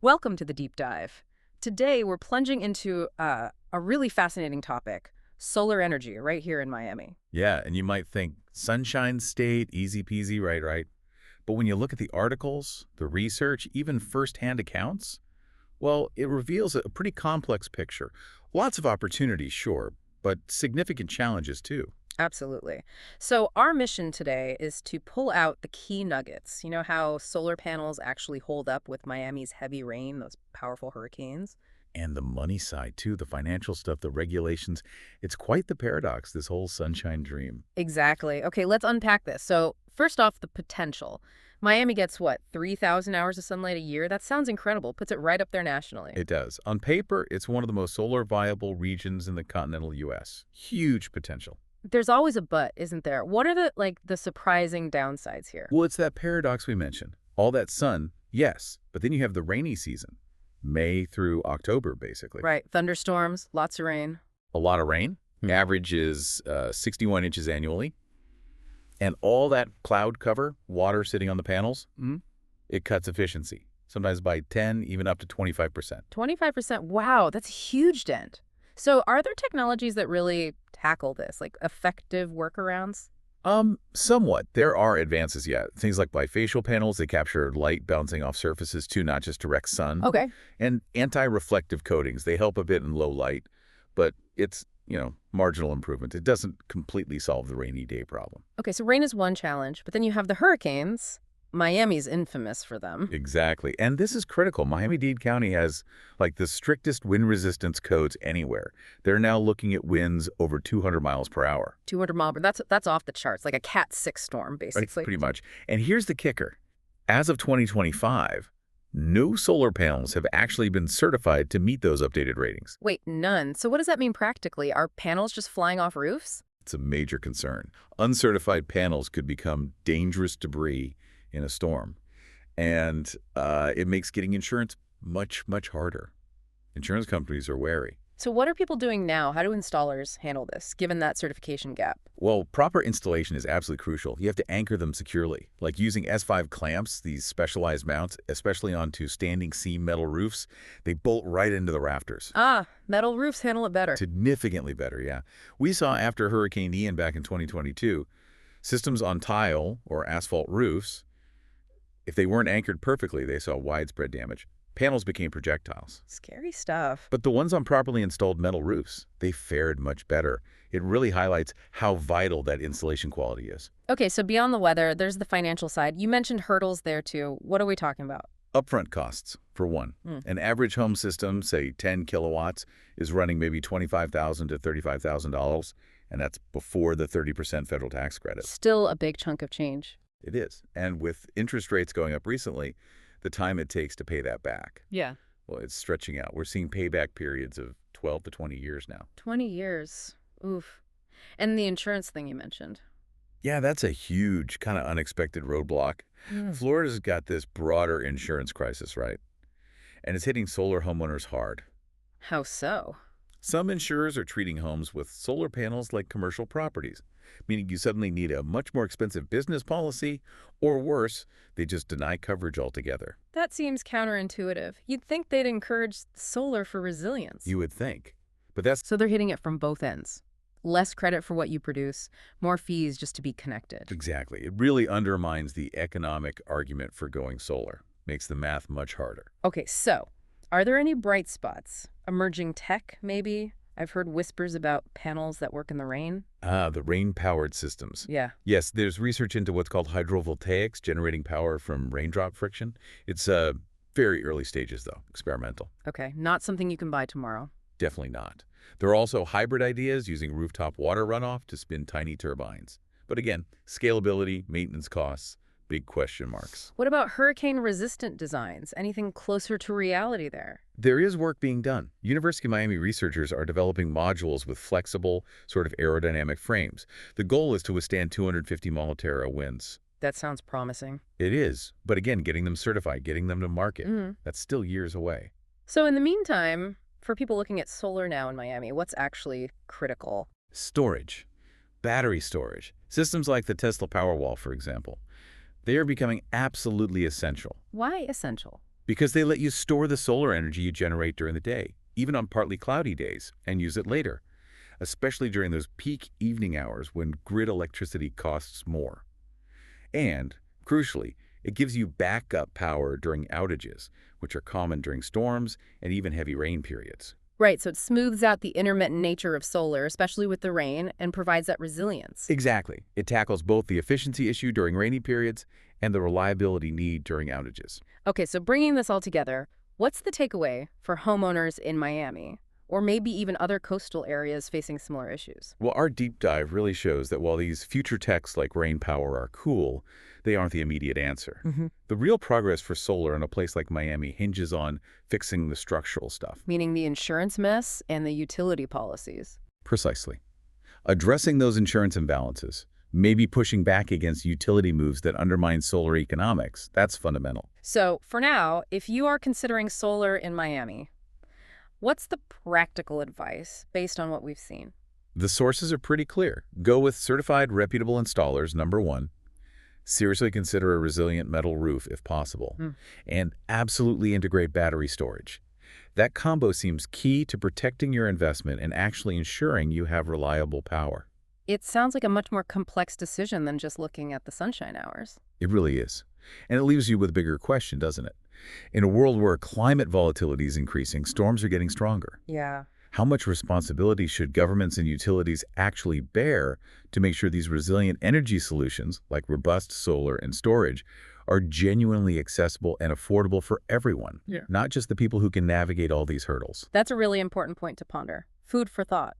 Welcome to the deep dive. Today, we're plunging into a really fascinating topic, solar energy, right here in Miami. Yeah, and you might think sunshine state, easy peasy, right, right. But when you look at the articles, the research, even firsthand accounts, well, it reveals a pretty complex picture. Lots of opportunities, sure, but significant challenges too. Absolutely. So, our mission today is to pull out the key nuggets. You know how solar panels actually hold up with Miami's heavy rain, those powerful hurricanes? And the money side too, the financial stuff, the regulations, it's quite the paradox, this whole sunshine dream. Exactly. Okay, let's unpack this. So, first off, the potential. Miami gets what, 3,000 hours of sunlight a year? That sounds incredible. Puts it right up there nationally. It does. On paper, it's one of the most solar viable regions in the continental U.S. Huge potential. There's always a but, isn't there? What are the surprising downsides here? Well, it's that paradox we mentioned. All that sun, yes, but then you have the rainy season, May through October, basically. Right, thunderstorms, lots of rain. A lot of rain. Average is 61 inches annually. And all that cloud cover, water sitting on the panels, it cuts efficiency, sometimes by 10, even up to 25%. 25%, wow, that's a huge dent. So are there technologies that really tackle this, like effective workarounds? Somewhat. There are advances yet. Things like bifacial panels, they capture light bouncing off surfaces too, not just direct sun. Okay. And anti-reflective coatings, they help a bit in low light, but it's, marginal improvement. It doesn't completely solve the rainy day problem. Okay, so rain is one challenge, but then you have the hurricanes. Miami's infamous for them. Exactly. And this is critical. Miami-Dade County has like the strictest wind resistance codes anywhere. They're now looking at winds over 200 miles per hour. 200 mile, but that's off the charts, like a Cat 6 storm, Right, basically. pretty much. And here's the kicker. As of 2025, no solar panels have actually been certified to meet those updated ratings. Wait, none. So what does that mean practically? Are panels just flying off roofs? It's a major concern. Uncertified panels could become dangerous debris in a storm. And it makes getting insurance much, much harder. Insurance companies are wary. So what are people doing now? How do installers handle this, given that certification gap? Well, proper installation is absolutely crucial. You have to anchor them securely, like using S5 clamps, these specialized mounts, especially onto standing seam metal roofs. They bolt right into the rafters. Ah, metal roofs handle it better. Significantly better, yeah. We saw after Hurricane Ian back in 2022, systems on tile or asphalt roofs, if they weren't anchored perfectly, they saw widespread damage. Panels became projectiles. Scary stuff. But the ones on properly installed metal roofs, they fared much better. It really highlights how vital that installation quality is. Okay, so beyond the weather, there's the financial side. You mentioned hurdles there too. What are we talking about? Upfront costs, for one. An average home system, say 10 kilowatts, is running maybe $25,000 to $35,000, and that's before the 30% federal tax credit. Still a big chunk of change. It is. And with interest rates going up recently, the time it takes to pay that back, Yeah. well, it's stretching out. We're seeing payback periods of 12 to 20 years now. 20 years. Oof. And the insurance thing you mentioned. Yeah, that's a huge, kind of unexpected roadblock. Florida's got this broader insurance crisis, right? And it's hitting solar homeowners hard. How so? Some insurers are treating homes with solar panels like commercial properties, meaning you suddenly need a much more expensive business policy, or worse, they just deny coverage altogether. That seems counterintuitive. You'd think they'd encourage solar for resilience. You would think. But that's So they're hitting it from both ends. Less credit for what you produce, more fees just to be connected. exactly. It really undermines the economic argument for going solar. Makes the math much harder. Okay, so are there any bright spots? Emerging tech, maybe? I've heard whispers about panels that work in the rain. Ah, the rain-powered systems. Yeah. Yes, there's research into what's called hydrovoltaics, generating power from raindrop friction. It's very early stages, though, experimental. Okay, not something you can buy tomorrow. Definitely not. There are also hybrid ideas using rooftop water runoff to spin tiny turbines. But again, scalability, maintenance costs, big question marks. What about hurricane-resistant designs? Anything closer to reality there? There is work being done. University of Miami researchers are developing modules with flexible, sort of aerodynamic frames. The goal is to withstand 250 mile-per-hour winds. That sounds promising. It is, but again, getting them certified, getting them to market, that's still years away. So in the meantime, for people looking at solar now in Miami, what's actually critical? Storage. Battery storage. Systems like the Tesla Powerwall, for example. They are becoming absolutely essential. Why essential? Because they let you store the solar energy you generate during the day, even on partly cloudy days, and use it later, especially during those peak evening hours when grid electricity costs more. And, crucially, it gives you backup power during outages, which are common during storms and even heavy rain periods. Right, so it smooths out the intermittent nature of solar, especially with the rain, and provides that resilience. Exactly. It tackles both the efficiency issue during rainy periods and the reliability need during outages. Okay, so bringing this all together, what's the takeaway for homeowners in Miami, or maybe even other coastal areas facing similar issues? Well, our deep dive really shows that while these future techs like rain power are cool, they aren't the immediate answer. The real progress for solar in a place like Miami hinges on fixing the structural stuff. Meaning the insurance mess and the utility policies. Precisely. Addressing those insurance imbalances, maybe pushing back against utility moves that undermine solar economics, that's fundamental. So, for now, if you are considering solar in Miami, what's the practical advice based on what we've seen? The sources are pretty clear. Go with certified, reputable installers, number one. Seriously consider a resilient metal roof if possible. And absolutely integrate battery storage. That combo seems key to protecting your investment and actually ensuring you have reliable power. It sounds like a much more complex decision than just looking at the sunshine hours. It really is. And it leaves you with a bigger question, doesn't it? In a world where climate volatility is increasing, storms are getting stronger. Yeah. How much responsibility should governments and utilities actually bear to make sure these resilient energy solutions, like robust solar and storage, are genuinely accessible and affordable for everyone, not just the people who can navigate all these hurdles? That's a really important point to ponder. Food for thought.